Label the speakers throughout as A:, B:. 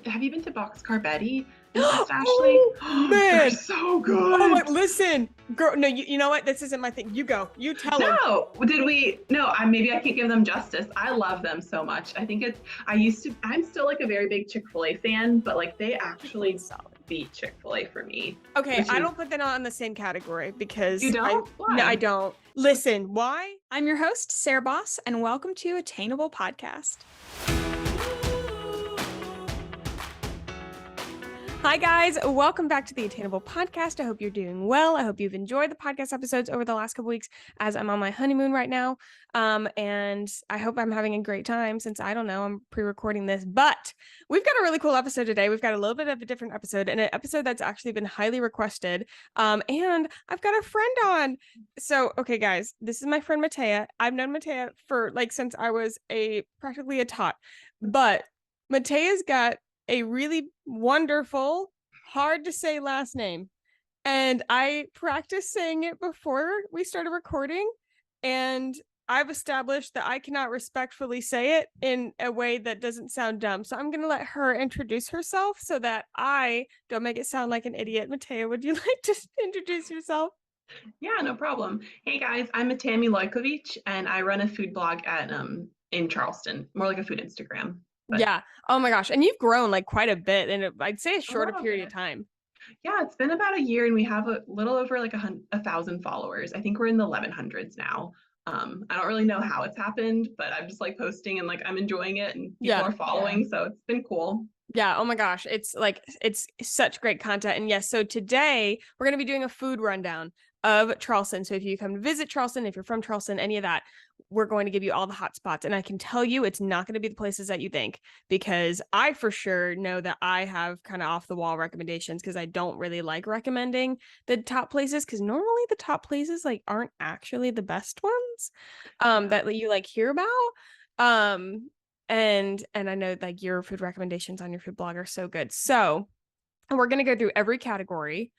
A: Have you been to Boxcar Betty in West Ashley?
B: Oh
A: They're
B: man.
A: so
B: Oh my,
A: good.
B: listen, girl. No, you know what? This isn't my thing. You go. You tell them.
A: No, did we? No, maybe I can't give them justice. I love them so much. I think I'm still like a very big Chick-fil-A fan, but like they actually
B: Solid.
A: beat Chick-fil-A for me,
B: Okay,
A: which
B: I
A: is,
B: don't put them on the same category because
A: you
B: I
A: don't?
B: no, I
A: Why?
B: don't. Listen, why?
C: I'm your host, Sarah Baus, and welcome to Attainable Podcast.
B: Hi, guys. Welcome back to the Attainable Podcast. I hope you're doing well. I hope you've enjoyed the podcast episodes over the last couple weeks as I'm on my honeymoon right now. And I hope I'm having a great time since I don't know, I'm pre-recording this, but we've got a really cool episode today. We've got a little bit of a different episode and an episode that's actually been highly requested. And I've got a friend on. So, okay, guys, this is my friend Matea. I've known Matea for since I was practically a tot, but Matea's got a really wonderful, hard to say last name. And I practiced saying it before we started recording. And I've established that I cannot respectfully say it in a way that doesn't sound dumb. So I'm going to let her introduce herself so that I don't make it sound like an idiot. Matea, would you like to introduce yourself?
A: Yeah, no problem. Hey guys, I'm Matea Milojkovic, and I run a food blog at in Charleston, more like a food Instagram. But
B: Yeah. Oh my gosh. And you've grown like quite a bit in I'd say a
A: a
B: shorter
A: little
B: period of
A: bit.
B: time.
A: Yeah, it's been about a year, and we have a little over like 1,000 followers. I think we're in the 1100s now. I don't really know how it's happened, but I'm just like posting and like I'm enjoying it, and people
B: Yeah.
A: are following, so it's been cool.
B: Yeah. Oh my gosh. It's such great content. And yes, so today we're going to be doing a food rundown of Charleston. So if you come to visit Charleston, if you're from Charleston, any of that, we're going to give you all the hot spots. And I can tell you it's not going to be the places that you think, because I for sure know that I have kind of off the wall recommendations because I don't really like recommending the top places because normally the top places like aren't actually the best ones that you like hear about. And I know like your food recommendations on your food blog are so good. So we're going to go through every category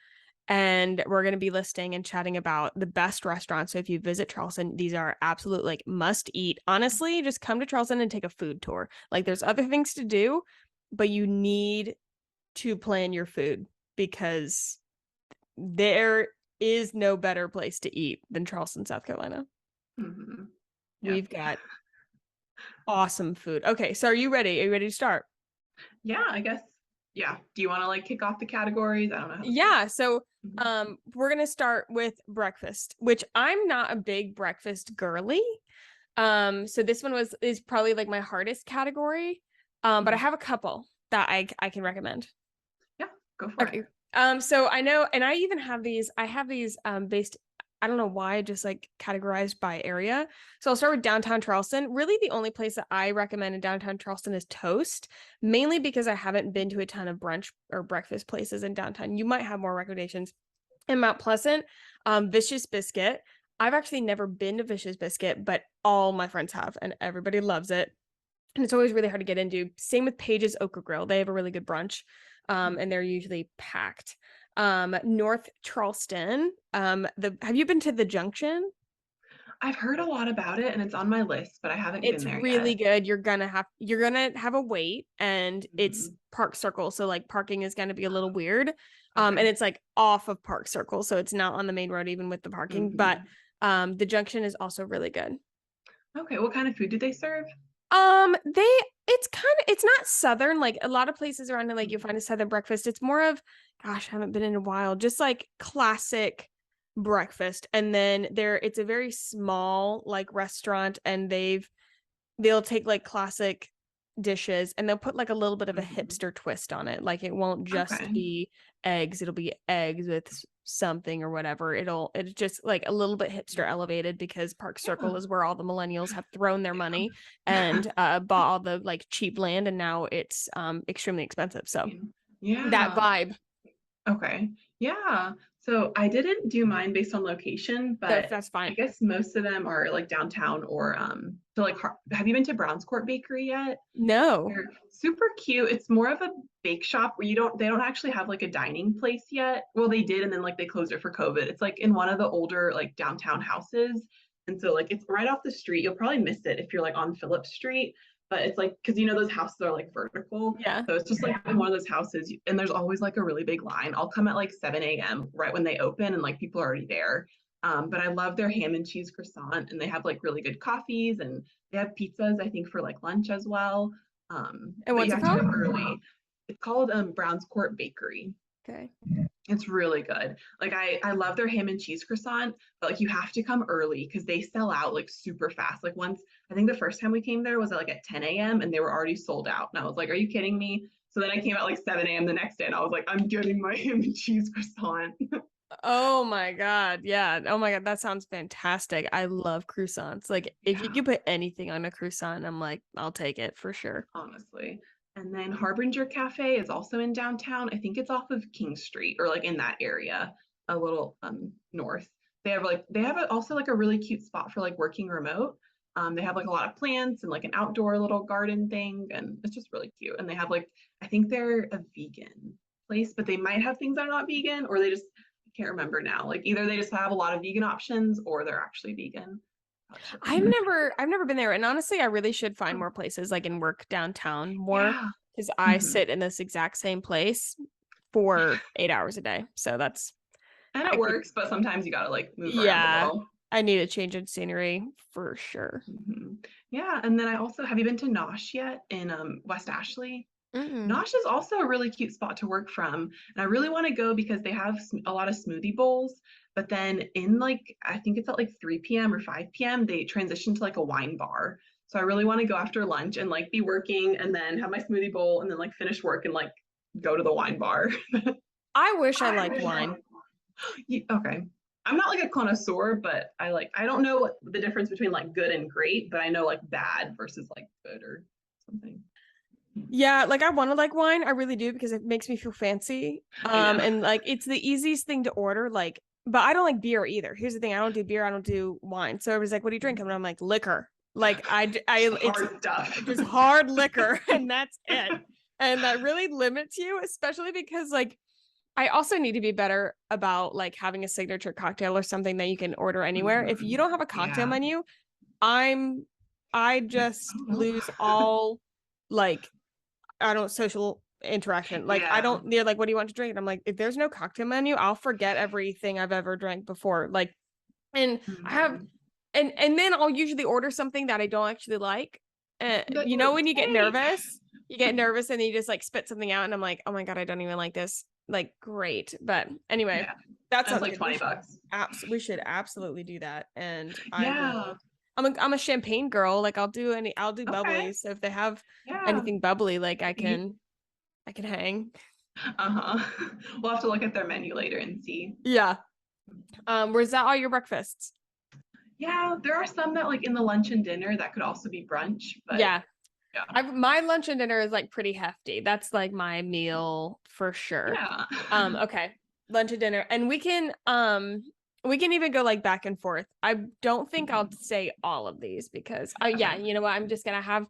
B: and we're going to be listing and chatting about the best restaurants. So if you visit Charleston, these are absolute like must eat. Honestly, just come to Charleston and take a food tour. Like there's other things to do, but you need to plan your food because there is no better place to eat than Charleston, South Carolina.
A: Mm-hmm. Yeah.
B: We've got awesome food. Okay, so are you ready? Are you ready to start?
A: Yeah, I guess. Yeah. Do you want to like kick off the categories? I don't know how
B: Yeah, so
A: Mhm.
B: we're gonna start with breakfast, which I'm not a big breakfast girly. So this one is probably like my hardest category. But I have a couple that I can recommend.
A: Yeah, go for
B: Okay.
A: it.
B: So I know, and I even have these, based, I don't know why, just like categorized by area. So I'll start with downtown Charleston. Really, the only place that I recommend in downtown Charleston is Toast, mainly because I haven't been to a ton of brunch or breakfast places in downtown. You might have more recommendations. In Mount Pleasant, Vicious Biscuit. I've actually never been to Vicious Biscuit, but all my friends have, and everybody loves it. And it's always really hard to get into. Same with Page's Okra Grill. They have a really good brunch, and they're usually packed. North Charleston. Have you been to the Junction?
A: I've heard a lot about it, and it's on my list, but I haven't been
B: It's
A: there
B: really
A: yet.
B: good. You're gonna have a wait, and it's
A: Mhm.
B: Park Circle, so like parking is gonna be a little weird. And
A: Okay.
B: it's like off of Park Circle, so it's not on the main road even with the parking. But
A: Mhm.
B: the Junction is also really good.
A: Okay, what kind of food do they serve?
B: It's not southern, like a lot of places around here, like you'll find a southern breakfast. It's more of, gosh, I haven't been in a while, just like classic breakfast. And then it's a very small like restaurant, and they'll take like classic dishes and they'll put like a little bit of a
A: Mhm.
B: hipster twist on it. Like it won't just
A: Okay.
B: be eggs, it'll be eggs with something or whatever. It's just like a little bit hipster elevated because Park Circle is where all the millennials have thrown their money
A: Yeah.
B: and bought all the like cheap land, and now it's extremely expensive. So that
A: Yeah.
B: vibe.
A: Okay. Yeah. So I didn't do mine based on location, but
B: That's
A: I
B: fine.
A: guess most of them are like downtown or so like have you been to Brown's Court Bakery yet?
B: No.
A: They're super cute. It's more of a bake shop where they don't actually have like a dining place yet. Well, they did, and then like they closed it for COVID. It's like in one of the older like downtown houses. And so like it's right off the street. You'll probably miss it if you're like on Phillips Street, but it's like, because you know those houses are like vertical.
B: Yeah.
A: So it's just like in one of those houses, and there's always like a really big line. I'll come at like 7 a.m. right when they open, and like people are already there. But I love their ham and cheese croissant, and they have like really good coffees, and they have pizzas, I think, for like lunch as well.
B: And
A: But
B: what's
A: you
B: it
A: have to
B: called?
A: go early. It's called Brown's Court Bakery.
B: Okay.
A: It's really good. Like I love their ham and cheese croissant, but like you have to come early because they sell out like super fast. Like once, I think the first time we came there was like at 10 a.m. and they were already sold out. And I was like, are you kidding me? So then I came at like 7 a.m. the next day and I was like, I'm getting my ham and cheese croissant.
B: Oh my God. Yeah. Oh my God. That sounds fantastic. I love croissants. Like if you
A: Yeah,
B: could put anything on a croissant, I'm like, I'll take it for sure.
A: honestly. And then Harbinger Cafe is also in downtown. I think it's off of King Street or like in that area, a little north. They have also like a really cute spot for like working remote. They have like a lot of plants and like an outdoor little garden thing, and it's just really cute. And they have like, I think they're a vegan place, but they might have things that are not vegan, or they just, I can't remember now. Like either they just have a lot of vegan options or they're actually vegan. Probably should look into
B: I've never been there. And honestly, I really should find more places like and work downtown more
A: Yeah.
B: because I
A: Mhm.
B: sit in this exact same place for 8 hours a day. So that's,
A: And
B: I
A: it
B: could,
A: works, but sometimes you gotta like move around a
B: yeah,
A: little.
B: I need a change in scenery for sure.
A: Yeah, and then I also, have you been to Nosh yet in West Ashley?
B: Mm-mm.
A: Nosh is also a really cute spot to work from, and I really want to go because they have a lot of smoothie bowls. But then in like, I think it's at like 3 p.m. or 5 p.m. they transition to like a wine bar. So I really want to go after lunch and like be working and then have my smoothie bowl and then like finish work and like go to the wine bar.
B: I wish I liked wine.
A: Okay. I'm not like a connoisseur, but I don't know what the difference between like good and great, but I know like bad versus like good or something.
B: Yeah, like I want to like wine. I really do because it makes me feel fancy.
A: I know.
B: And like it's the easiest thing to order. Like, but I don't like beer either. Here's the thing: I don't do beer. I don't do wine. So everybody's like, "What do you drink?" And I'm like, "Liquor." Like it's
A: Hard stuff.
B: just hard liquor, and that's it. And that really limits you, especially because like I also need to be better about like having a signature cocktail or something that you can order anywhere. If you don't have a cocktail
A: Yeah.
B: menu, I just
A: Oh,
B: lose all like I don't social interaction. Like I
A: yeah.
B: don't they're like, what do you want to drink? And I'm like, if there's no cocktail menu, I'll forget everything I've ever drank before. Like, and I have
A: Mhm.
B: and then I'll usually order something that I don't actually like.
A: But
B: You
A: you're
B: know
A: like,
B: when
A: hey.
B: you get nervous and then you just like spit something out and I'm like, oh my God, I don't even like this. Like, great. But anyway,
A: Yeah.
B: that
A: That's
B: sounds
A: like
B: good.
A: 20 bucks.
B: We should absolutely do that. And I will
A: Yeah.
B: I'm a champagne girl. Like I'll do
A: Okay.
B: bubbly. So if they have
A: Yeah.
B: anything bubbly, like
A: You,
B: I can hang.
A: uh-huh. We'll have to look at their menu later and see.
B: Yeah. Was that all your breakfasts?
A: Yeah, there are some that like in the lunch and dinner that could also be brunch, but
B: Yeah.
A: yeah.
B: My lunch and dinner is like pretty hefty. That's like my meal for sure.
A: Yeah.
B: Okay. Lunch and dinner. And we can even go like back and forth. I don't think I'll say all of these because yeah,
A: Okay.
B: you know what? I'm just gonna have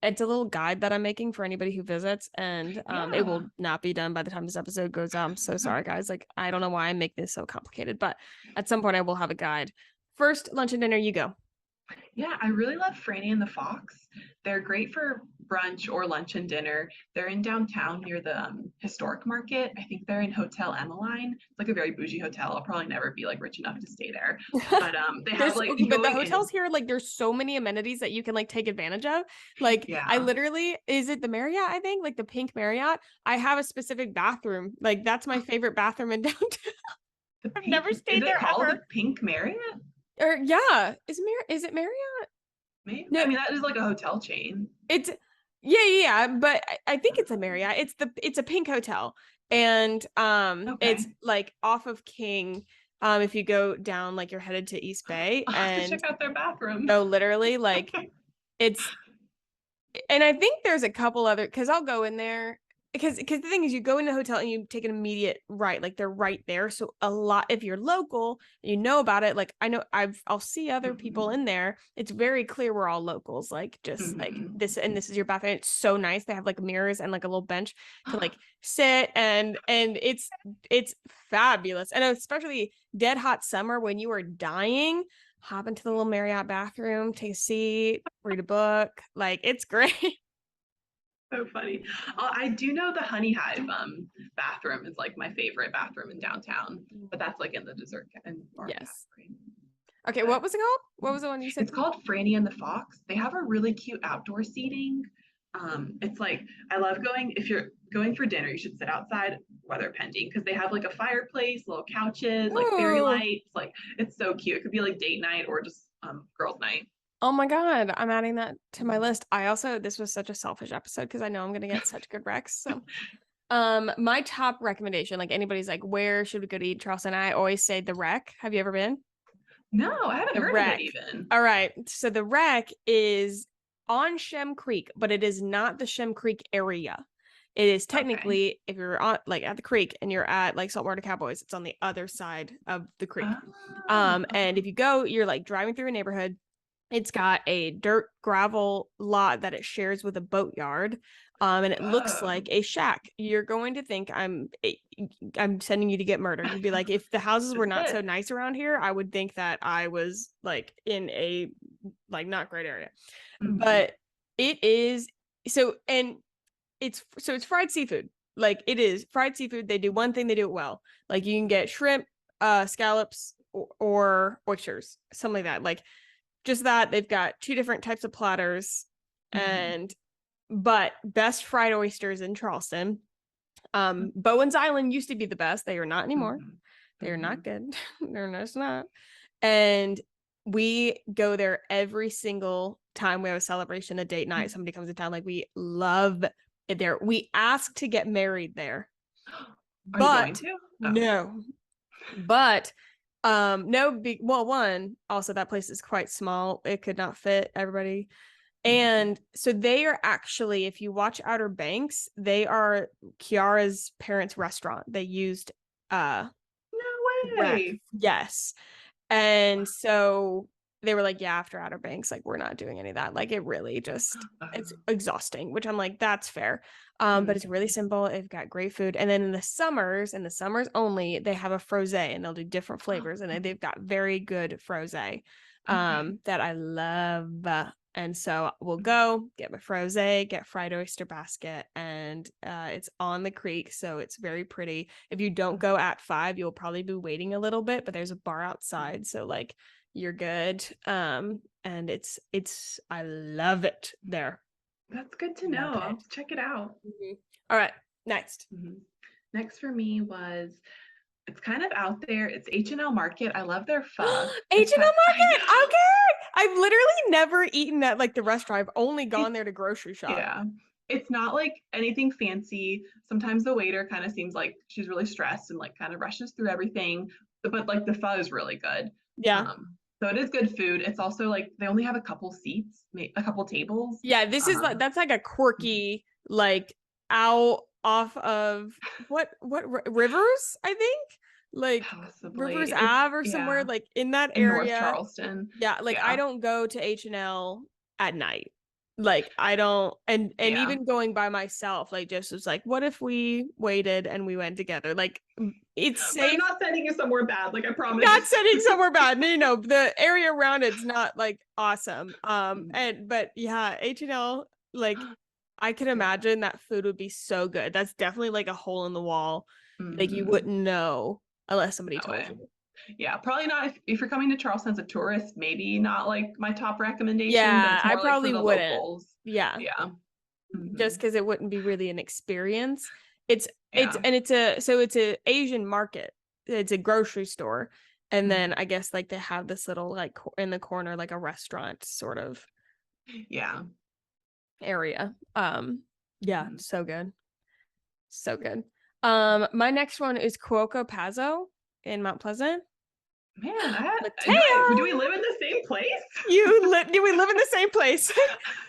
B: it's a little guide that I'm making for anybody who visits and it
A: Yeah.
B: will not be done by the time this episode goes out. I'm so sorry guys. Like I don't know why I make this so complicated, but at some point I will have a guide. First lunch and dinner, you go.
A: Yeah, I really love Franny and the Fox. They're great for brunch or lunch and dinner. They're in downtown near the historic market. I think they're in Hotel Emmeline. It's like a very bougie hotel. I'll probably never be like rich enough to stay there. But they have
B: There's
A: like
B: okay, but the
A: going in.
B: hotels here, like there's so many amenities that you can like take advantage of. Like I
A: Yeah.
B: literally, is it the Marriott? I think like the pink Marriott. I have a specific bathroom. Like that's my favorite bathroom in downtown.
A: The
B: I've
A: pink,
B: never
A: is
B: stayed
A: it
B: there
A: called the
B: ever.
A: Pink Marriott?
B: Or yeah, is it Marriott?
A: Maybe. I
B: No,
A: mean, that is like a hotel chain.
B: it's yeah, but I think it's a Marriott. It's a pink hotel. And it's
A: Okay.
B: like off of King. If you go down like you're headed to East Bay
A: I'll have to
B: and
A: check out their bathroom.
B: no, literally like it's and I think there's a couple other because I'll go in there because the thing is you go in the hotel and you take an immediate right, like they're right there. So a lot if you're local, you know about it. Like I know I'll see other people
A: Mhm.
B: in there. It's very clear we're all locals, like just like
A: Mhm.
B: this is your bathroom. It's so nice. They have like mirrors and like a little bench to like sit and it's fabulous. And especially dead hot summer when you are dying. hop into the little Marriott bathroom, take a seat, read a book. Like, it's great.
A: So funny. I do know the Honey Hive bathroom is like my favorite bathroom in downtown, but that's like in the dessert and bar
B: Yes.
A: category.
B: Okay, what was it called? What was the one you said?
A: It's called Franny and the Fox. They have a really cute outdoor seating. It's like I love going. If you're going for dinner, you should sit outside, weather pending, because they have like a fireplace, little couches, like fairy
B: Ooh.
A: lights. Like it's so cute. It could be like date night or just girls' night.
B: Oh my God, I'm adding that to my list. This was such a selfish episode because I know I'm gonna get such good recs. So my top recommendation, like anybody's like, where should we go to eat in Charleston? I always say the Rec. Have you ever been?
A: No, I haven't
B: The
A: heard
B: Rec.
A: of it even.
B: All right. So the Rec is on Shem Creek, but it is not the Shem Creek area. It is technically, if you're on like at the creek and you're at like Saltwater Cowboys, it's on the other side of the creek. And if you go, you're like driving through a neighborhood. It's got a dirt gravel lot that it shares with a boatyard. And it looks like a shack. You're going to think I'm sending you to get murdered. You'd be like, if the houses were not so nice around here, I would think that I was like in a like not great area. But it is it's fried seafood. Like it is fried seafood. They do one thing, they do it well. Like you can get shrimp, scallops, or oysters, something like that. Like just that. They've got 2 different types of platters, but best fried oysters in Charleston. Bowen's Island used to be the best. They are not anymore. They are not good. They're just not. And we go there every single time we have a celebration, a date night. Somebody comes to town. Like we love it there. We ask to get married there.
A: Are you going to?
B: No. But one, also that place is quite small. It could not fit everybody. And so they are actually, if you watch Outer Banks, they are Kiara's parents' restaurant. They used
A: No way.
B: Rec. Yes. And so they were like, yeah, after Outer Banks, like we're not doing any of that. Like it really just it's exhausting, which I'm like, that's fair. But it's really simple. They've got great food. And then in the summers only, they have a frosé and they'll do different flavors. And they've got very good frosé that I love. And so we'll go get my frosé, get fried oyster basket, and it's on the creek, so it's very pretty. If you don't go at 5, you'll probably be waiting a little bit, but there's a bar outside, so like you're good. And it's I love it there.
A: That's good to know. I'll check it out.
B: All right, next.
A: Next for me was, it's kind of out there. It's H&L Market. I love their pho.
B: H&L Market. Okay. I've literally never eaten at like the restaurant. I've only gone there to grocery shop.
A: Yeah. It's not like anything fancy. Sometimes the waiter kind of seems like she's really stressed and like kind of rushes through everything. But like the pho is really good.
B: Yeah.
A: So it is good food. It's also like they only have a couple seats, a couple tables.
B: Yeah, this is like that's like a quirky like out off of what Rivers, I think, like
A: possibly
B: Rivers Ave or somewhere like in that area.
A: North Charleston.
B: Yeah, like I don't go to H&L at night. Like I don't, and even going by myself, like just was like, what if we waited and we went together? Like it's safe.
A: I'm not sending you somewhere bad, like I promise.
B: Not sending somewhere bad. No, the area around it's not like awesome. But yeah, H&L, like I can imagine that food would be so good. That's definitely like a hole in the wall. Like you wouldn't know unless somebody told you.
A: Yeah, probably not if you're coming to Charleston as a tourist, maybe not like my top recommendation.
B: Yeah,
A: but
B: I probably
A: like
B: wouldn't.
A: Locals.
B: Yeah. Just because it wouldn't be really an experience. It's a Asian market. It's a grocery store. And then I guess like they have this little like in the corner, like a restaurant sort of area. So good. So good. My next one is Cuoco Pazzo in Mount Pleasant.
A: Man,
B: Matea!
A: Do we live in the same place?
B: Do we live in the same place?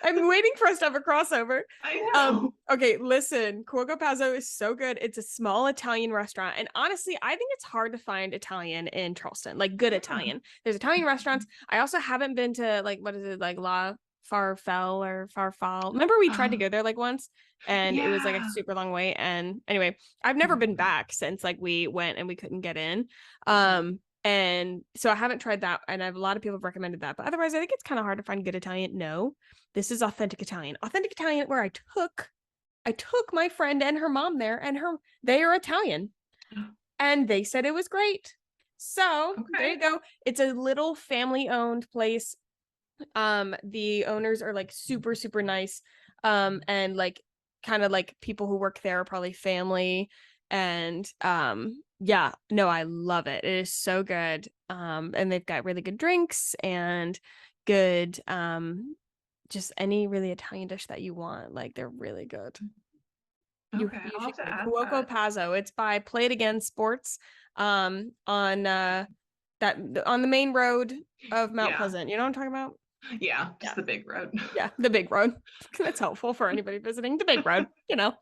B: I'm waiting for us to have a crossover.
A: I know.
B: Okay, listen, Cuoco Pazzo is so good. It's a small Italian restaurant. And honestly, I think it's hard to find Italian in Charleston, like good Italian. There's Italian restaurants. I also haven't been to like, what is it, like La Farfel or Farfal. Remember we tried to go there like once and it was like a super long wait. And anyway, I've never been back since like we went and we couldn't get in. And so I haven't tried that, and I have a lot of people have recommended that. But otherwise, I think it's kind of hard to find good Italian. No, this is authentic Italian. Authentic Italian, where I took my friend and her mom there, and they are Italian, and they said it was great. So there you go. It's a little family-owned place. The owners are like super, super nice. And like kind of like people who work there are probably family. And yeah, no, I love it. It is so good. And they've got really good drinks and good just any really Italian dish that you want. Like they're really good. You
A: I'll have
B: should
A: to
B: go.
A: add
B: Cuoco
A: that.
B: Pazzo. It's by Play It Again Sports. On the main road of Mount Pleasant. You know what I'm talking about?
A: Yeah, just the big road.
B: Yeah, the big road. That's helpful for anybody visiting the big road, you know.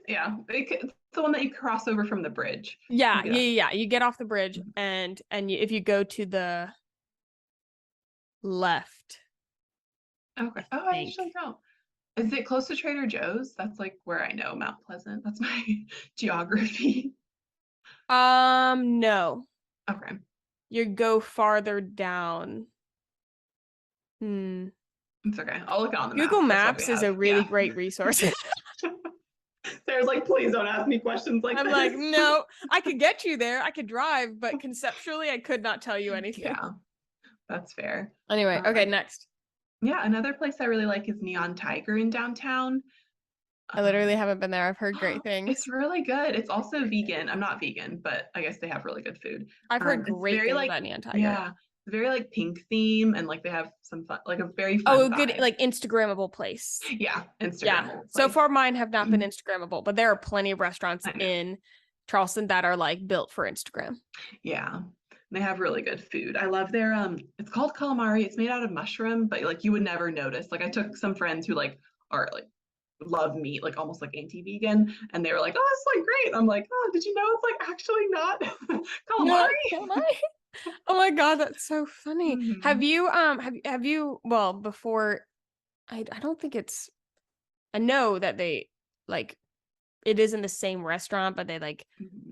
A: Yeah, it's the one that you cross over from the bridge.
B: Yeah. You get off the bridge, and if you go to the left.
A: Okay. Oh, I actually don't. Is it close to Trader Joe's? That's like where I know Mount Pleasant. That's my geography.
B: No.
A: Okay.
B: You go farther down.
A: It's okay. I'll look it on the
B: Google
A: map.
B: Maps is a really great resource.
A: Sarah's like, please don't ask me questions like
B: I'm
A: this.
B: like, no, I could get you there. I could drive, but conceptually, I could not tell you anything.
A: Yeah, that's fair.
B: Anyway, okay, next.
A: Yeah, another place I really like is Neon Tiger in downtown.
B: I literally haven't been there. I've heard great things.
A: It's really good. It's also vegan. I'm not vegan, but I guess they have really good food.
B: I've heard great things about Neon Tiger.
A: Yeah, it's very like pink theme, and like they have some fun, like a very fun
B: a good
A: vibe.
B: like Instagrammable place.
A: Yeah, Instagrammable.
B: Yeah.
A: Place.
B: So far, mine have not been Instagrammable, but there are plenty of restaurants in Charleston that are like built for Instagram.
A: Yeah. They have really good food. I love their it's called calamari. It's made out of mushroom, but like you would never notice. Like I took some friends who like are like love meat, like almost like anti-vegan, and they were like, "Oh, it's like great." I'm like, "Oh, did you know it's like actually not calamari?"
B: Oh my god, that's so funny. Have you have you well before I don't think it's I know that they like it is in the same restaurant, but they like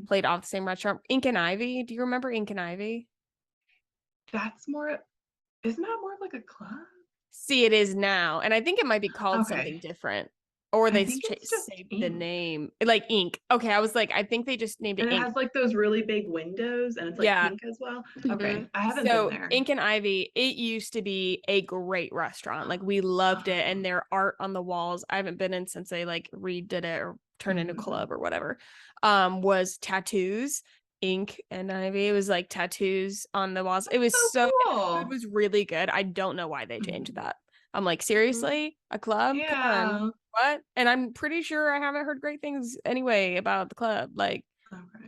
B: played off the same restaurant. Ink and Ivy. Do you remember Ink and Ivy?
A: Isn't that more of like a club?
B: See, it is now. And I think it might be called something different. Or they saved the name. Like Ink. Okay, I was like, I think they just named it
A: And it
B: Ink.
A: has like those really big windows and it's like pink as well. Okay, I haven't been there.
B: Ink and Ivy, it used to be a great restaurant. Like we loved it. And their art on the walls, I haven't been in since they like redid it or turned into a club or whatever, was tattoos. Ink and Ivy. It was like tattoos on the walls. It was so cool. It was really good. I don't know why they changed that. I'm like, seriously? A club?
A: Yeah.
B: Come on. What? And I'm pretty sure I haven't heard great things anyway about the club. Like,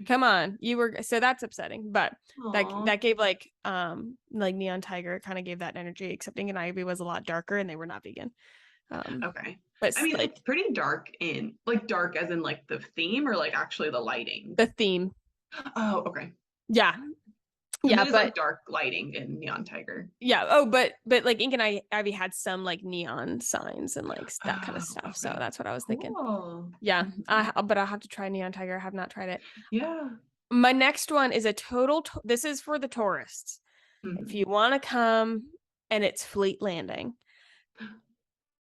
B: come on. So that's upsetting. But that gave like Neon Tiger kind of gave that energy, except Ink and Ivy was a lot darker and they were not vegan. But
A: I mean, it's pretty dark dark as in like the theme or like actually the lighting?
B: The theme.
A: Oh, okay.
B: Yeah.
A: Yeah, but like dark lighting in Neon Tiger.
B: Yeah. Oh, but like Ink and Ivy had some like neon signs and like that kind of stuff. Okay. So that's what I was thinking. Yeah. But I'll have to try Neon Tiger. I have not tried it.
A: Yeah.
B: My next one is a total. This is for the tourists. If you want to come, and it's Fleet Landing.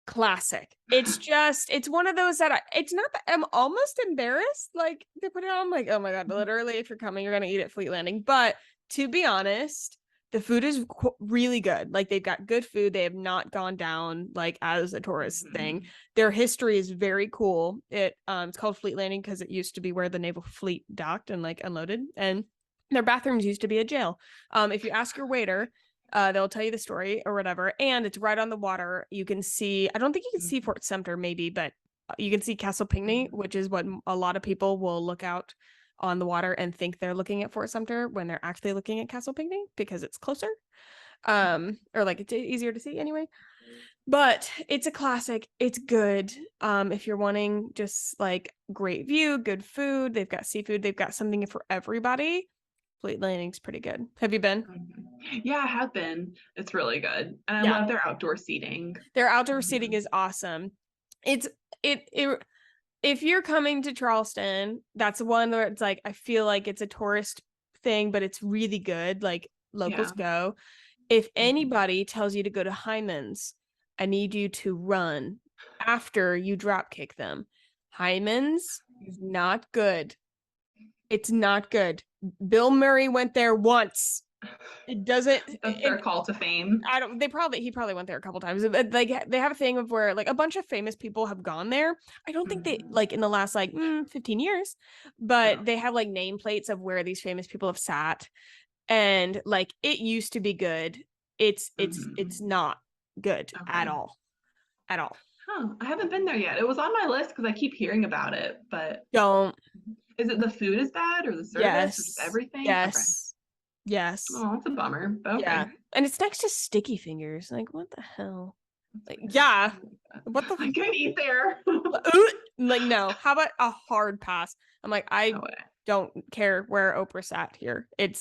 B: Classic. It's one of those that it's not that I'm almost embarrassed. Like they put it on. I'm like, oh my god, literally, if you're coming, you're gonna eat at Fleet Landing. But to be honest, the food is really good. Like they've got good food. They have not gone down like as a tourist thing. Their history is very cool. It's called Fleet Landing because it used to be where the naval fleet docked and like unloaded, and their bathrooms used to be a jail. If you ask your waiter, they'll tell you the story or whatever, and it's right on the water. You can see, I don't think you can see Fort Sumter maybe, but you can see Castle Pinckney, which is what a lot of people will look out on the water and think they're looking at Fort Sumter when they're actually looking at Castle Pinckney because it's closer, or like it's easier to see anyway. But it's a classic. It's good. If you're wanting just like great view, good food, they've got seafood, they've got something for everybody. Fleet Landing's pretty good. Have you been?
A: Yeah, I have been. It's really good. And I love their outdoor seating.
B: Their outdoor seating is awesome. If you're coming to Charleston, that's one where it's like, I feel like it's a tourist thing, but it's really good. Like locals
A: Yeah.
B: go. If anybody tells you to go to Hyman's, I need you to run after you drop kick them. Hyman's is not good. It's not good. Bill Murray went there once. It doesn't.
A: That's their call to fame.
B: He probably went there a couple times. Like they have a thing of where like a bunch of famous people have gone there. I don't think they like in the last like 15 years, but they have like nameplates of where these famous people have sat. And like it used to be good. It's not good at all. At all.
A: Huh. I haven't been there yet. It was on my list because I keep hearing about it, but
B: Don't.
A: Is it the food is bad or the service or just everything?
B: Yes.
A: Okay.
B: Yes.
A: Oh, that's a bummer. But okay.
B: Yeah. And it's next to Sticky Fingers. Like, what the hell? Like, yeah. What the
A: I couldn't eat there.
B: Like, no. How about a hard pass? I'm like, I don't care where Oprah sat here. It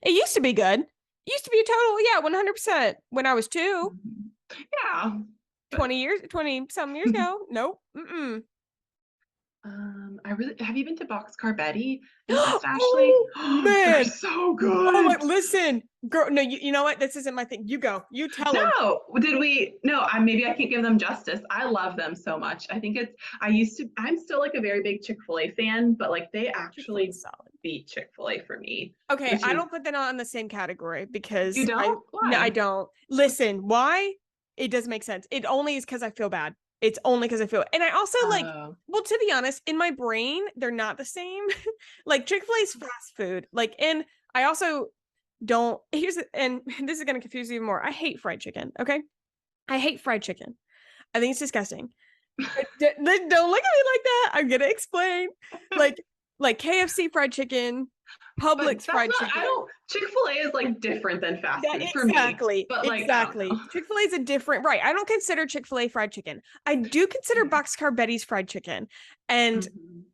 B: used to be good. It used to be a total, 100% when I was 2.
A: Yeah.
B: 20 some years ago. Nope.
A: Have you been to Boxcar Betty in West Ashley?
B: Man,
A: they're so good.
B: Oh my, listen, girl. No, you know what? This isn't my thing. You go. You tell them.
A: No, maybe I can't give them justice. I love them so much. I think I'm still like a very big Chick-fil-A fan, but like they actually beat Chick-fil-A for me.
B: Okay, I don't put that on the same category because
A: you don't.
B: No, I don't. Listen, why? It doesn't make sense. It only is because I feel bad. It's only because I feel it. And I also well, to be honest, in my brain, they're not the same. Like Chick-fil-A's fast food. Like, and I also don't, and this is going to confuse you even more. I hate fried chicken. Okay. I hate fried chicken. I think it's disgusting. Don't look at me like that. I'm going to explain. Like KFC fried chicken, Publix fried chicken.
A: Chick-fil-A is like different than fast food for
B: me.
A: But like,
B: exactly. Chick-fil-A is a different, right. I don't consider Chick-fil-A fried chicken. I do consider Boxcar Betty's fried chicken. And,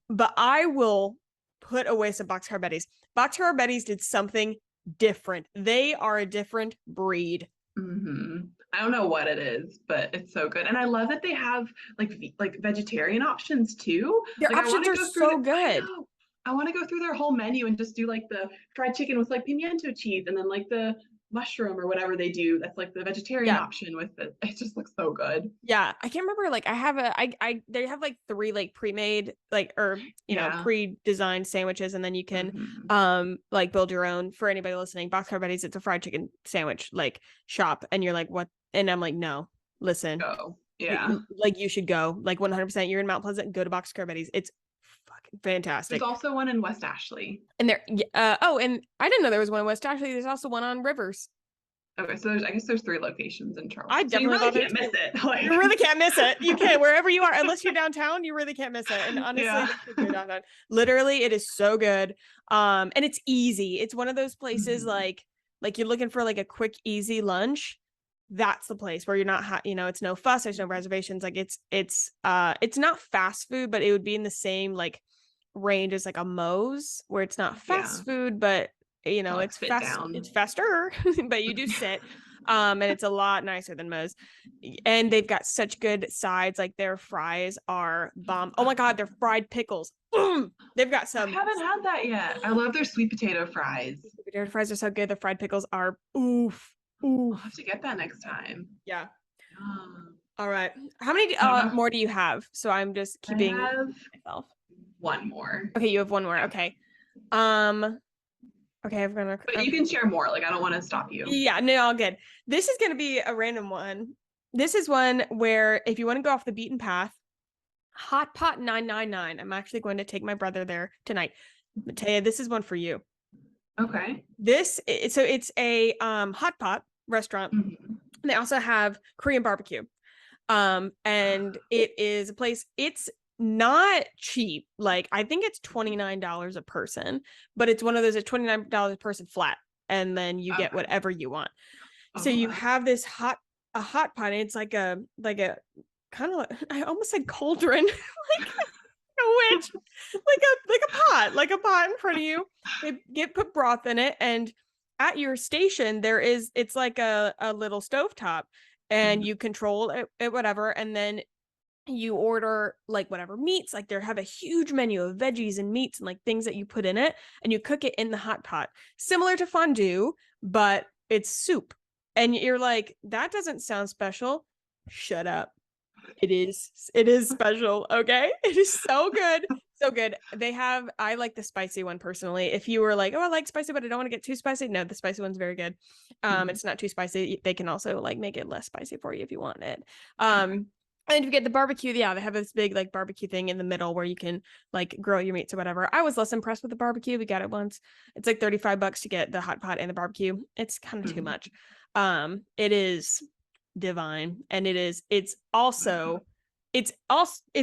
B: but I will put away some Boxcar Betty's. Boxcar Betty's did something different. They are a different breed.
A: I don't know what it is, but it's so good. And I love that they have like vegetarian options too.
B: Their options are so good.
A: I want to go through their whole menu and just do like the fried chicken with like pimiento cheese and then like the mushroom or whatever they do. That's like the vegetarian option with it. It just looks so good.
B: Yeah. I can't remember. Like they have like 3 like pre-made, like, or, pre-designed sandwiches. And then you can, like build your own. For anybody listening, Boxcar Betty's, it's a fried chicken sandwich, like shop. And you're like, what? And I'm like, no, listen.
A: Go. Yeah.
B: Like you should go, like 100%. You're in Mount Pleasant, go to Boxcar Betty's. It's fucking fantastic.
A: There's also one in West Ashley.
B: And there, and I didn't know there was one in West Ashley. There's also one on Rivers.
A: Okay, so I guess there's 3 locations in Charleston.
B: I definitely
A: so you really can't miss it. Like...
B: You really can't miss it. You can't, wherever you are, unless you're downtown, you really can't miss it. And honestly, you're downtown. Literally, it is so good. And it's easy. It's one of those places like you're looking for like a quick, easy lunch. That's the place where you're not, it's no fuss. There's no reservations. Like it's not fast food, but it would be in the same like range as like a Moe's, where it's not fast food, but it's fast. It's faster, but you do sit. And it's a lot nicer than Moe's. And they've got such good sides. Like their fries are bomb. Oh my God, their fried pickles. They've got some.
A: I haven't had that yet. I love their sweet potato fries.
B: Sweet potato fries are so good. The fried pickles are oof.
A: I'll have to get that next time.
B: Yeah. All right. How many more do you have? So I'm just keeping myself.
A: One more.
B: Okay, you have one more. Okay. Okay, I'm gonna.
A: But you can share more. Like I don't want to stop you.
B: Yeah, no, all good. This is gonna be a random one. This is one where if you want to go off the beaten path, Hot Pot 999. I'm actually going to take my brother there tonight. Matea, this is one for you.
A: Okay.
B: So it's a hot pot restaurant. They also have Korean barbecue. And it is a place, it's not cheap. Like I think it's $29 a person, but it's one of those at $29 a person flat. And then you get whatever you want. So you have this hot pot. And it's like a kind of, I almost said cauldron, like a witch, like a pot in front of you. They put broth in it, and at your station it's like a little stovetop, and you control it whatever, and then you order like whatever meats, like they have a huge menu of veggies and meats and like things that you put in it, and you cook it in the hot pot, similar to fondue, but it's soup. And you're like, that doesn't sound special. Shut up. It is special. Okay. It is so good. So good. I like the spicy one personally. If you were like, oh, I like spicy, but I don't want to get too spicy. No, the spicy one's very good. It's not too spicy. They can also like make it less spicy for you if you want it. And if you get the barbecue, yeah, they have this big like barbecue thing in the middle where you can like grill your meats or whatever. I was less impressed with the barbecue. We got it once. It's like $35 to get the hot pot and the barbecue. It's kind of too much. It is divine, and it's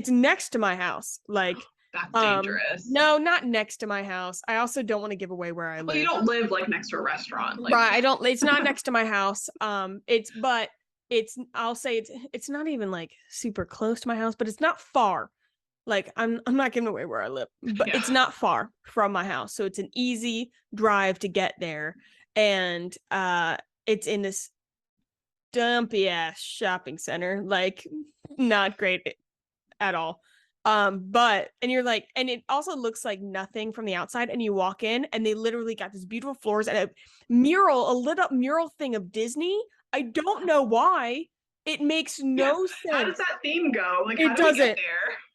B: next to my house. Like,
A: that's dangerous.
B: No, not next to my house. I also don't want to give away where I live.
A: Well, you don't live like next to a restaurant. Like...
B: Right. It's not next to my house. I'll say it's not even like super close to my house, but it's not far. Like I'm not giving away where I live, but it's not far from my house. So it's an easy drive to get there. And it's in this dumpy ass shopping center, like not great at all. And you're like, and it also looks like nothing from the outside, and you walk in and they literally got this beautiful floors and a lit up mural thing of Disney. I don't know why. It makes no sense.
A: How does that theme go? Like,
B: it doesn't.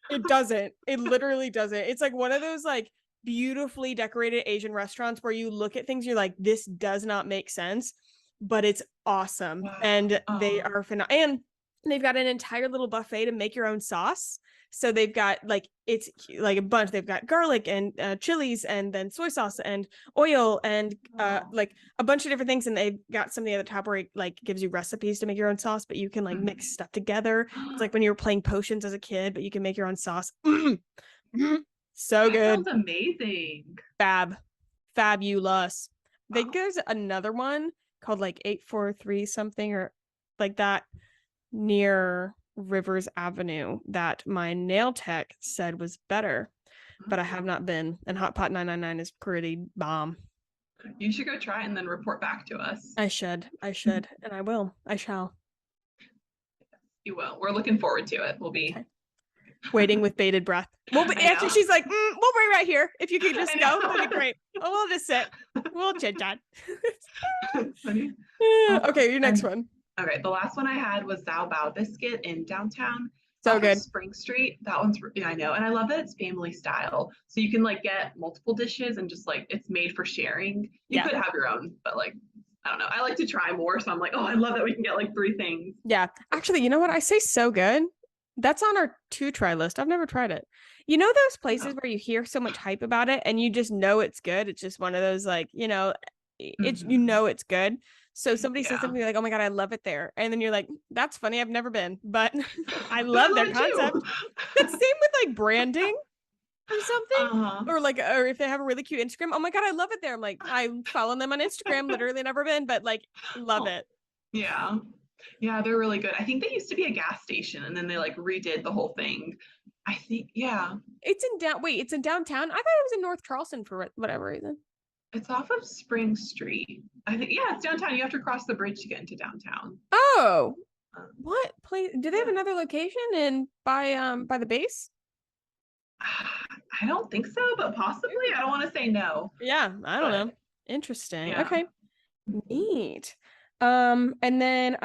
B: It doesn't. It literally doesn't. It's like one of those like beautifully decorated Asian restaurants where you look at things, you're like, this does not make sense, but it's awesome. Wow. And they are phenomenal. And they've got an entire little buffet to make your own sauce. So they've got like, it's like a bunch. They've got garlic and chilies, and then soy sauce and oil and like a bunch of different things. And they've got something at the top where it like gives you recipes to make your own sauce, but you can like mix stuff together. It's like when you were playing potions as a kid, but you can make your own sauce. So good.
A: That sounds amazing.
B: Fabulous. I think there's another one called like 843 something or like that near Rivers Avenue that my nail tech said was better, but I have not been. And Hot Pot 999 is pretty bomb.
A: You should go try it and then report back to us.
B: I should, and I will. I shall.
A: You will. We're looking forward to it. We'll be
B: waiting with bated breath. Well, but after she's like, we'll be right here. If you could just go, that'd be great. Oh, we'll just sit. We'll chit chat.
A: Funny.
B: Okay, your next one.
A: Okay, the last one I had was Zao Bao Biscuit in downtown.
B: So good.
A: Spring Street. That one's, I know. And I love that it's family style. So you can like get multiple dishes and just like, it's made for sharing. You could have your own, but like, I don't know. I like to try more. So I'm like, oh, I love that we can get like 3 things.
B: Yeah. Actually, you know what? I say so good. That's on our to try list. I've never tried it. You know, those places where you hear so much hype about it and you just know it's good. It's just one of those like, you know, it's, you know, it's good. So somebody says something like, oh my God, I love it there. And then you're like, that's funny. I've never been, but I love their concept. It's same with like branding or something, or like, or if they have a really cute Instagram, oh my God, I love it there. I'm like, I follow them on Instagram, literally never been, but like, love it.
A: Yeah. Yeah, they're really good. I think they used to be a gas station and then they like redid the whole thing. I think,
B: It's in downtown. I thought it was in North Charleston for whatever reason.
A: It's off of Spring Street. I think, it's downtown. You have to cross the bridge to get into downtown.
B: Oh, what place? Do they have another location by the base?
A: I don't think so, but possibly. I don't want to say no.
B: Yeah, I don't know. Interesting. Yeah. Okay, neat. And then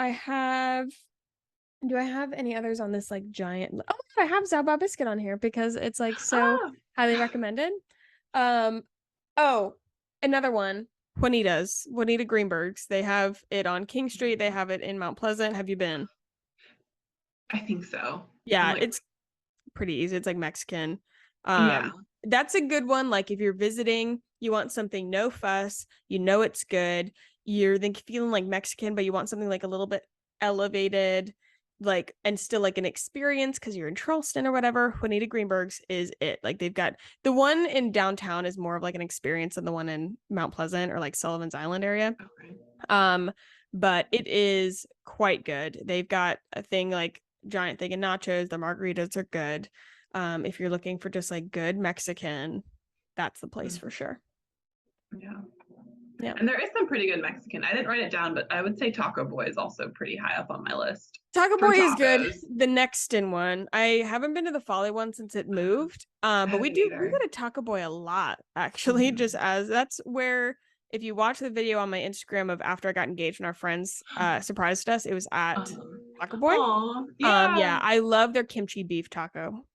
B: do I have any others on this like giant? Oh, I have Zao Bao Biscuit on here because it's like so highly recommended. Another one, Juanita Greenberg's. They have it on King Street. They have it in Mount Pleasant. Have you been?
A: I think so.
B: Yeah, it's pretty easy. It's like Mexican. That's a good one. Like if you're visiting, you want something no fuss, you know it's good. You're feeling like Mexican, but you want something like a little bit elevated, like, and still like an experience because you're in Charleston or whatever. Juanita Greenberg's is it. Like they've got the one in downtown is more of like an experience than the one in Mount Pleasant or like Sullivan's Island area. Okay. But it is quite good. They've got a thing like giant thing of nachos. The margaritas are good. If you're looking for just like good Mexican, that's the place for sure.
A: Yeah.
B: Yeah.
A: And there is some pretty good Mexican. I didn't write it down, but I would say Taco Boy is also pretty high up on my list.
B: Taco
A: For
B: Boy is good.
A: tacos.
B: The Nexton one. I haven't been to the Folly one since it moved. But we
A: haven't
B: go
A: either.
B: to Taco Boy a lot, actually,
A: Mhm.
B: just as that's where if you watch the video on my Instagram of after I got engaged and our friends surprised us, it was at Taco Boy.
A: Aw, yeah.
B: Yeah, I love their kimchi beef taco.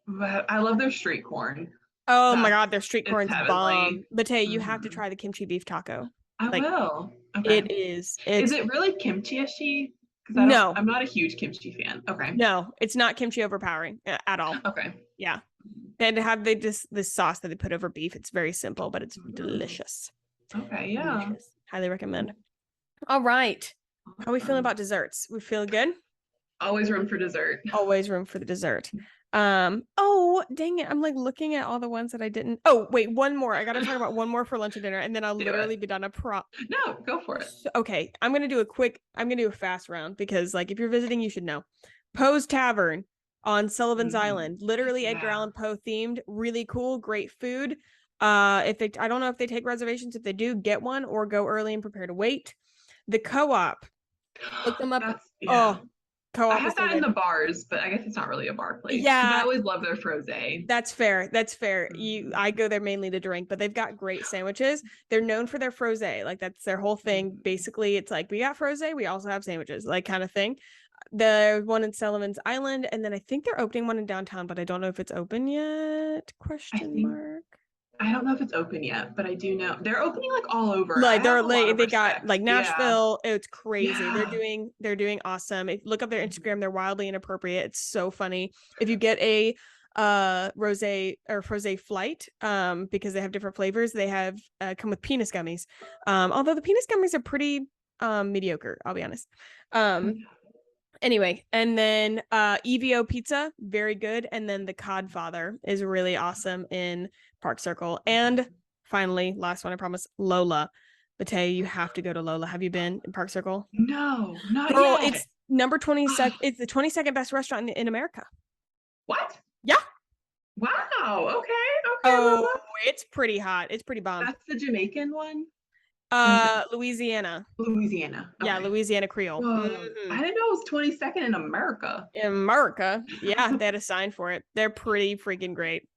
A: But I love their street corn.
B: Oh my God, their street
A: It's
B: corn's
A: heavenly.
B: bomb. Matea, you have to
A: Mhm.
B: try the kimchi beef taco.
A: I
B: Like,
A: will. Okay.
B: it is.
A: Is
B: It's
A: it really kimchi-ishy?
B: no,
A: I'm not a huge kimchi fan. Okay.
B: no, it's not kimchi overpowering at all.
A: Okay.
B: Yeah. They just this sauce that they put over beef. It's very simple, but it's
A: Mm.
B: delicious.
A: Okay, yeah.
B: Delicious. Highly recommend. All right. How are we feeling about desserts? We feel good?
A: Always room for dessert.
B: Always room for the dessert. Oh, dang it. I'm like looking at all the ones that I didn't. Oh, wait, one more. I got to talk about one more for lunch and dinner, and then I'll
A: Do
B: literally
A: it.
B: be done.
A: No, go for it.
B: Okay, I'm going to do a fast round because like if you're visiting, you should know. Poe's Tavern on Sullivan's Island, literally Edgar
A: Yeah.
B: Allan Poe themed, really cool, great food. I don't know if they take reservations. If they do, get one or go early and prepare to wait. The Co-op, look them up. Oh, Co-op.
A: I have that in the bars, but I guess it's not really a bar place.
B: Yeah,
A: I always love their frosé.
B: That's fair.
A: Mhm.
B: I go there mainly to drink, but they've got great sandwiches. They're known for their frosé. Like that's their whole thing. Basically, it's like we got frosé, we also have sandwiches, like kind of thing. The one in Sullivan's Island, and then I think they're opening one in downtown, but I don't know if it's open yet. Question mark.
A: I don't know if it's open yet, but I do know they're opening like all over.
B: Like they got like Nashville.
A: Yeah.
B: It's crazy.
A: Yeah.
B: They're doing awesome. If you look up their Instagram, they're wildly inappropriate. It's so funny. If you get a rosé or frosé flight, because they have different flavors, they have come with penis gummies. Although the penis gummies are pretty mediocre, I'll be honest. Anyway, and then EVO pizza, very good. And then the Codfather is really awesome in Park Circle. And finally, last one, I promise, Lola. Matea, you have to go to Lola. Have you been in Park Circle?
A: No, not
B: Girl,
A: yet.
B: it's number 22nd. It's the 22nd best restaurant in America.
A: What?
B: Yeah.
A: Wow. Okay.
B: Oh, it's pretty hot. It's pretty bomb.
A: That's the Jamaican one?
B: Louisiana.
A: Louisiana.
B: Okay. Yeah, Louisiana Creole.
A: Mm-hmm. I didn't know it was 22nd in America.
B: In America. Yeah, they had a sign for it. They're pretty freaking great.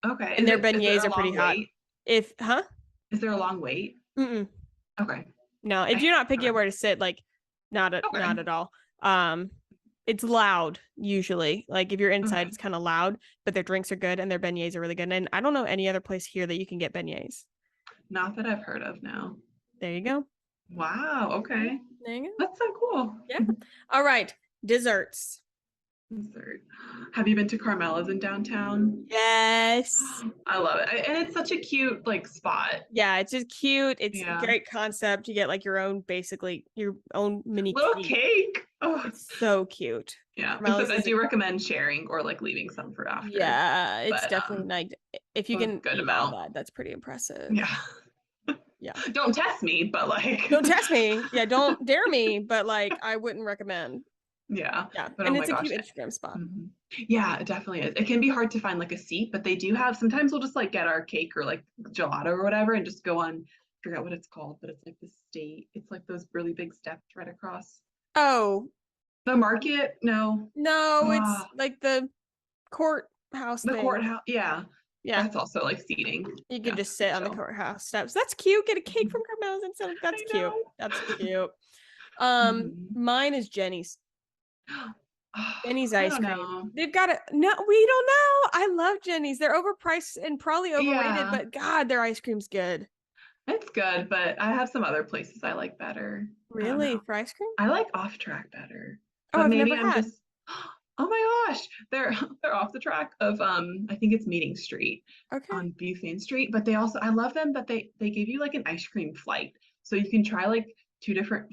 A: Okay.
B: And their beignets are pretty hot. Is there
A: a long wait?
B: Mm-mm.
A: Okay.
B: No, if you're not picky where to sit, like not at all. It's loud usually. Like if you're inside, it's kind of loud, but their drinks are good and their beignets are really good. And I don't know any other place here that you can get beignets.
A: Not that I've heard of, no.
B: There you go.
A: Wow. Okay.
B: There you go.
A: That's so cool.
B: Yeah. All right. Desserts.
A: Dessert. Have you been to Carmela's in downtown?
B: Yes.
A: I love it. And it's such a cute like spot.
B: Yeah, it's just cute. It's a great concept. You get like your own mini
A: little cake. Oh,
B: it's so cute.
A: Yeah. Because I do recommend sharing or like leaving some for after.
B: Yeah, it's definitely like if you can
A: good
B: eat
A: amount.
B: all that's pretty impressive.
A: Yeah.
B: Yeah.
A: Don't test me, but like
B: don't test me. Yeah, don't dare me, but like I wouldn't recommend.
A: Yeah.
B: But and it's a cute Instagram spot.
A: Mm-hmm. Yeah, it definitely is. It can be hard to find like a seat, but they do have sometimes we'll just like get our cake or like gelato or whatever and just go on, forget what it's called, but it's like the state. It's like those really big steps right across.
B: Oh.
A: The market? No.
B: It's like the courthouse.
A: The courthouse, yeah.
B: Yeah.
A: That's also like seating.
B: You can just sit on the courthouse steps. That's cute. Get a cake from Carmela's instead of that's cute. That's cute. Mine is Jenny's. Jenny's ice cream. They've got we don't know. I love Jenny's. They're overpriced and probably overrated, but God, their ice cream's good.
A: It's good, but I have some other places I like better.
B: Really? For ice cream?
A: I like Off Track better.
B: Oh, I've never had.
A: Oh my gosh, they're off the track of I think it's Meeting Street on Bufane Street, but they also I love them that they give you like an ice cream flight, so you can try like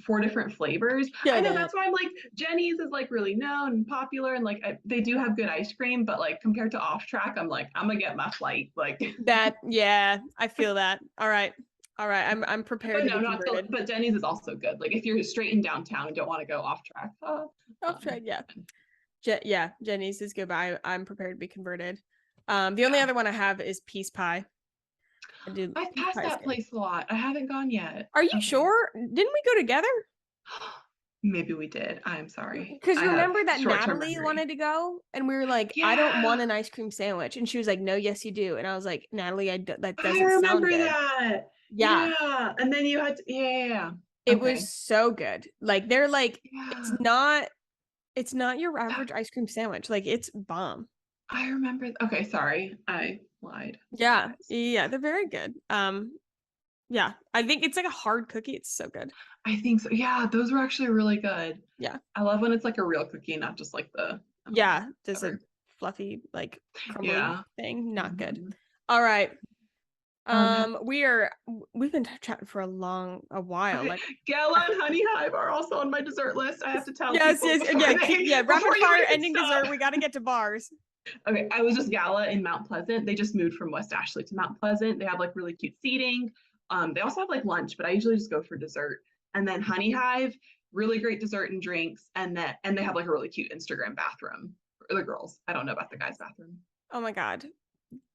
A: 4 different flavors. Yeah, I know that's why I'm like Jenny's is like really known and popular, and like they do have good ice cream, but like compared to Off Track, I'm like I'm gonna get my flight like
B: that. Yeah, I feel that. All right, I'm prepared.
A: But Jenny's is also good. Like if you're straight in downtown and don't want to go Off Track.
B: Off Track, yeah. Jenny's is good, but I'm prepared to be converted. The only other one I have is Peace Pie. I do.
A: I've
B: beef
A: passed
B: pie is
A: that
B: good.
A: place a lot. I haven't gone yet.
B: Are you
A: Okay.
B: sure? Didn't we go together?
A: Maybe we did. I'm sorry.
B: Because
A: I have
B: remember that
A: short-term
B: Natalie
A: memory.
B: wanted to go, and we were like, "I don't want
A: Yeah,
B: an ice cream sandwich," and she was like, "No, yes, you do." And I was like, "Natalie, that
A: I
B: doesn't sound
A: remember
B: good."
A: that.
B: Yeah,
A: Yeah, and then you had to, yeah.
B: it was
A: Okay.
B: so good. Like they're like,
A: Yeah,
B: it's not your average ice cream sandwich. Like it's bomb.
A: I remember. Okay, sorry, I lied.
B: Yeah, yeah, they're very good. Yeah, I think it's like a hard cookie. It's so good.
A: I think so. Yeah, those were actually really good.
B: Yeah,
A: I love when it's like a real cookie, not just like the
B: yeah, just a
A: whatever.
B: fluffy, like crumbly
A: Yeah.
B: thing. Not good.
A: Mhm.
B: All right.
A: Um,
B: We've been chatting for a while.
A: okay.
B: Like,
A: Gala and Honey Hive are also on my dessert list. I have to tell
B: yes,
A: people
B: yes,
A: before
B: yeah,
A: they
B: yeah. Rapid
A: before you
B: fire
A: even
B: ending
A: stop.
B: dessert. We got to get to bars.
A: Okay, I was just Gala in Mount Pleasant. They just moved from West Ashley to Mount Pleasant. They have like really cute seating. They also have like lunch, but I usually just go for dessert. And then Honey Hive, really great dessert and drinks. And they have like a really cute Instagram bathroom for the girls. I don't know about the guys' bathroom.
B: Oh my God,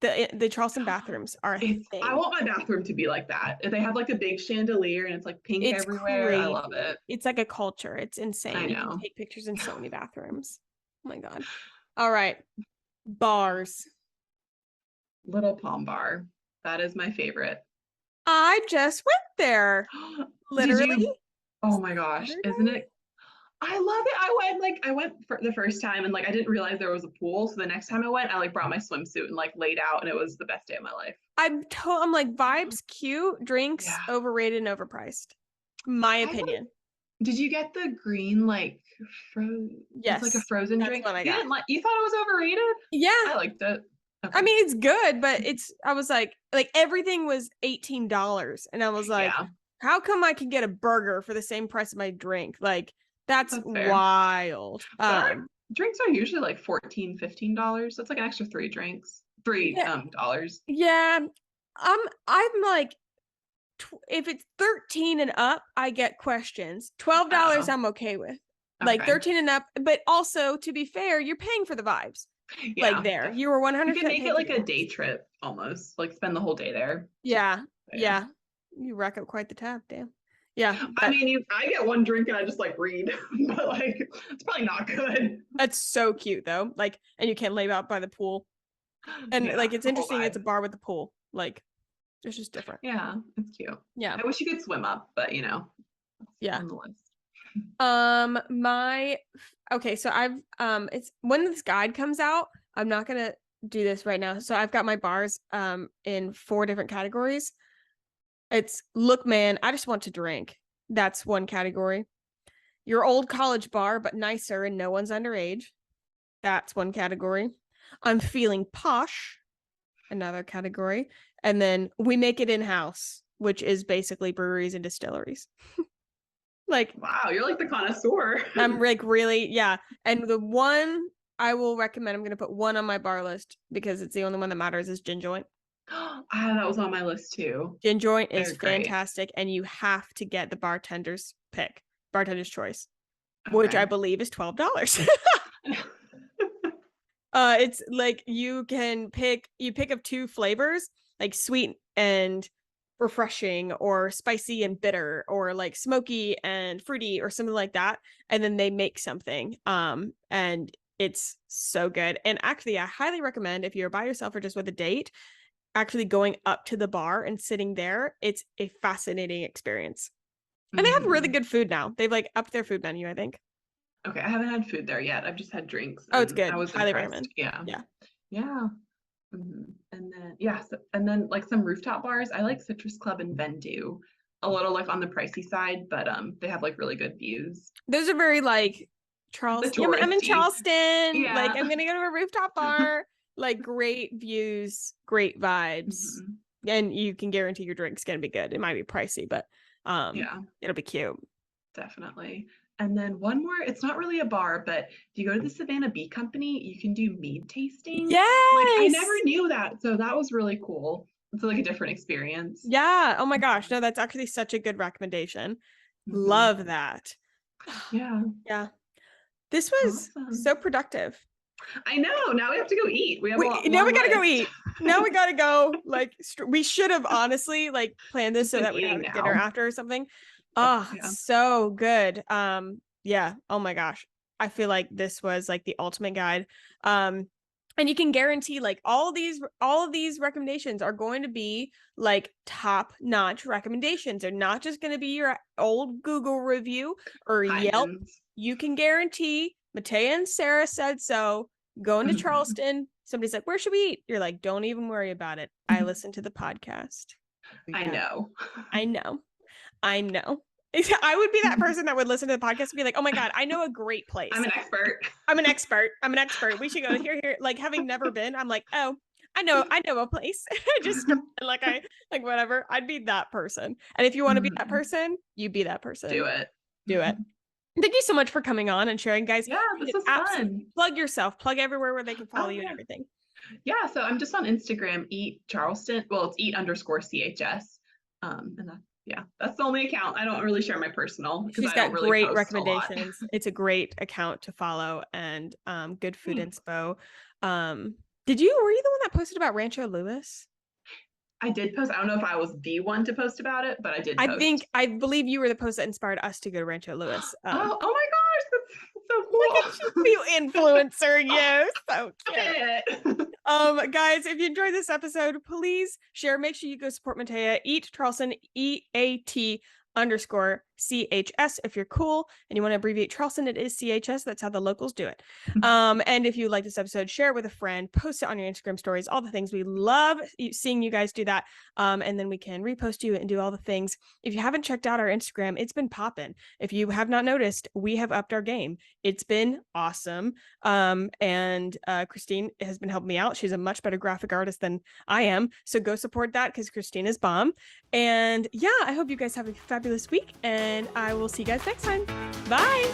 B: the Charleston bathrooms are a
A: I
B: thing.
A: want my bathroom to be like that. They have like a big chandelier and it's like pink
B: It's
A: everywhere. I love
B: crazy.
A: it.
B: It's like a culture. It's
A: I
B: insane. You can
A: know.
B: take pictures in so many bathrooms. Oh my God. All right, bars.
A: Little Palm Bar. That is my favorite.
B: I just went there.
A: Did
B: Literally
A: you? Oh my gosh, isn't
B: Saturday.
A: it? I love it. I went for the first time and like I didn't realize there was a pool. So the next time I went, I like brought my swimsuit and like laid out and it was the best day of my life.
B: I'm like vibes cute, drinks
A: Yeah.
B: overrated and overpriced. My
A: I like,
B: opinion.
A: did you get the green like it's like a
B: Yes,
A: frozen
B: that's
A: drink?
B: what I
A: You
B: got.
A: didn't like you thought it was overrated?
B: Yeah.
A: I liked it.
B: I
A: Okay.
B: mean, it's good, but I was like everything was $18. And I was like,
A: Yeah,
B: how come I can get a burger for the same price of my drink? Like, that's
A: that's fair.
B: wild.
A: But our drinks are usually like $14, $15. That's like an extra three drinks. Three
B: Yeah,
A: dollars.
B: yeah. I'm like, if it's 13 and up, I get questions. $12
A: Oh,
B: I'm okay with. Like
A: okay.
B: 13 and up, but also to be fair, you're paying for the vibes. Like
A: Yeah.
B: there, you were
A: You
B: 100%
A: can make
B: paying
A: it
B: for
A: like
B: the
A: a
B: vibes.
A: day trip almost, like spend the whole day there.
B: Yeah,
A: Yeah.
B: yeah. You rack up quite the tab, damn. Yeah,
A: I mean, I get one drink and I just like read, but like it's probably not good.
B: that's so cute though. Like, and you can't lay out by the pool. And
A: Yeah,
B: like, it's
A: the whole
B: interesting. It's a
A: vibe.
B: bar with the pool. Like, it's just different.
A: Yeah, it's cute.
B: Yeah,
A: I wish you could swim up, but you know,
B: yeah.
A: on the list.
B: Okay, so it's when this guide comes out, I'm not gonna do this right now. So I've got my bars in 4 different categories. It's look, man, I just want to drink. That's one category. Your old college bar, but nicer and no one's underage. That's one category. I'm feeling posh. Another category. And then we make it in-house, which is basically breweries and distilleries. Like,
A: Wow, you're like the connoisseur.
B: I'm like really, yeah. And the one I will recommend, I'm going to put one on my bar list because it's the only one that matters, is Gin Joint.
A: That was on my list too.
B: Gin Joint is
A: They're great.
B: fantastic, and you have to get the bartender's choice, which
A: Okay.
B: I believe is $12. It's like you pick up 2 flavors, like sweet and refreshing, or spicy and bitter, or like smoky and fruity, or something like that, and then they make something. And it's so good. And actually, I highly recommend, if you're by yourself or just with a date, actually going up to the bar and sitting there. It's a fascinating experience. And they have really good food now. They've like upped their food menu, I think.
A: Okay, I haven't had food there yet. I've just had drinks.
B: Oh, it's
A: And
B: good.
A: I was
B: Highly
A: impressed.
B: recommend.
A: Yeah.
B: Yeah.
A: Yeah. And then and then like some rooftop bars. I like Citrus Club and Vendu. A little like on the pricey side, but they have like really good views.
B: Those are very like Charleston. Yeah, I'm in
A: touristy.
B: Charleston.
A: Yeah.
B: Like, I'm gonna go to a rooftop bar. Like, great views, great vibes,
A: Mhm.
B: and you can guarantee your drink's gonna be good. It might be pricey, but
A: Yeah,
B: it'll be cute.
A: definitely. And then one more, it's not really a bar, but if you go to the Savannah Bee Company, you can do mead tasting. Like I
B: Yes.
A: never knew that. So that was really cool. It's like a different experience.
B: Yeah. Oh my gosh. No, that's actually such a good recommendation.
A: Mhm.
B: Love that.
A: Yeah.
B: Yeah. This was
A: Awesome.
B: so productive.
A: I know. Now we have to go eat. We have
B: Now we gotta go
A: list.
B: eat. Now we gotta go. Like we should have honestly like planned this
A: Just
B: so
A: been
B: that we have
A: eating
B: dinner
A: now.
B: after or something. Oh,
A: Yeah.
B: so good. Yeah. Oh my gosh. I feel like this was like the ultimate guide. And you can guarantee like all of these recommendations are going to be like top-notch recommendations. They're not just going to be your old Google review or Yelp.
A: Ends.
B: You can guarantee Matea and Sarah said so. Going to Charleston, somebody's like, where should we eat? You're like, don't even worry about it. I listened to the podcast.
A: I know.
B: I know. I would be that person that would listen to the podcast and be like, oh my God, I know a great place.
A: I'm an expert.
B: I'm an expert. We should go here. Like having never been, I'm like, oh, I know a place. Just like whatever. I'd be that person. And if you want to be that person, you be that person.
A: Do it.
B: Thank you so much for coming on and sharing, guys.
A: Yeah, this was fun.
B: Plug yourself. Plug everywhere where they can follow you and everything.
A: Yeah, so I'm just on Instagram, Eat Charleston. Well, it's eat_CHS. And that's the only account. I don't really share my personal.
B: She's got great recommendations. It's a great account to follow and good food inspo. Were you the one that posted about Rancho Lewis?
A: I did post. I don't know if I was the one to post about it, but I did post.
B: I believe you were the post that inspired us to go to Rancho Lewis.
A: Oh my gosh, that's so cool.
B: Look at you, influencer, you. So cute. Guys, if you enjoyed this episode, please share. Make sure you go support Matea. Eat Charleston, EAT_CHS. If you're cool and you want to abbreviate Charleston, it is CHS. That's how the locals do it. And if you like this episode, share it with a friend, post it on your Instagram stories, all the things. We love seeing you guys do that. And then we can repost you and do all the things. If you haven't checked out our Instagram, it's been popping. If you have not noticed, we have upped our game. It's been awesome. And Christine has been helping me out. She's a much better graphic artist than I am. So go support that because Christine is bomb. And yeah, I hope you guys have a fabulous week and I will see you guys next time. Bye.